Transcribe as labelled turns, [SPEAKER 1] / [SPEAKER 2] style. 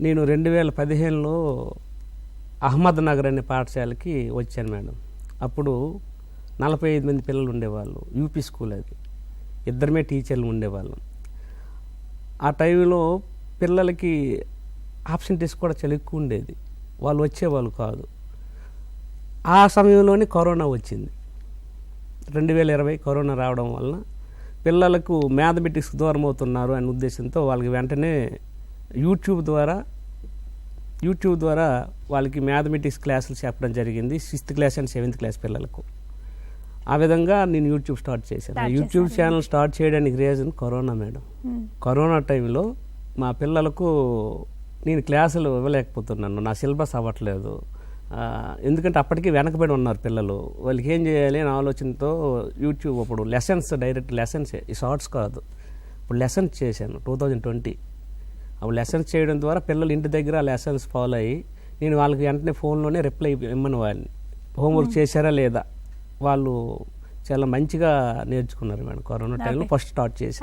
[SPEAKER 1] నేను 2015లో అహ్మద్ నగర్ అనే పాఠశాలకి వచ్చాను మేడం. అప్పుడు 45 మంది పిల్లలు ఉండేవాళ్ళు. యూపీ స్కూల్ అది. ఇద్దరమే టీచర్లు ఉండేవాళ్ళం. ఆ టైంలో పిల్లలకి ఆబ్సెంటీస్ కూడా చాలా ఎక్కువ ఉండేది. వాళ్ళు వచ్చేవాళ్ళు కాదు. ఆ సమయంలోనే కరోనా వచ్చింది. 2020 కరోనా రావడం వలన పిల్లలకు మ్యాథమెటిక్స్ దూరం అవుతున్నారు అనే ఉద్దేశంతో వాళ్ళకి వెంటనే యూట్యూబ్ ద్వారా వాళ్ళకి మ్యాథమెటిక్స్ క్లాసులు చెప్పడం జరిగింది. 6th class and 7th class పిల్లలకు. ఆ విధంగా నేను యూట్యూబ్ స్టార్ట్ చేశాను. యూట్యూబ్ ఛానల్ స్టార్ట్ చేయడానికి రీజన్ కరోనా మేడం. కరోనా టైంలో మా పిల్లలకు నేను క్లాసులు ఇవ్వలేకపోతున్నాను. నా సిలబస్ అవ్వట్లేదు. ఎందుకంటే అప్పటికి వెనకబడి ఉన్నారు పిల్లలు. వాళ్ళకి ఏం చేయాలి అని ఆలోచనతో యూట్యూబ్ అప్పుడు లెసన్స్, డైరెక్ట్ లెసన్సే, ఈ షార్ట్స్ కాదు. ఇప్పుడు లెసన్స్ చేశాను 2020. అప్పుడు లెసన్స్ చేయడం ద్వారా పిల్లలు ఇంటి దగ్గర లెసన్స్ ఫాలో అయ్యి నేను వాళ్ళకి వెంటనే ఫోన్లోనే రిప్లై ఇమ్మని వాళ్ళని హోంవర్క్ చేశారా లేదా వాళ్ళు చాలా మంచిగా నేర్చుకున్నారు మేడం. కరోనా టైంలో ఫస్ట్ స్టార్ట్ చేశాను.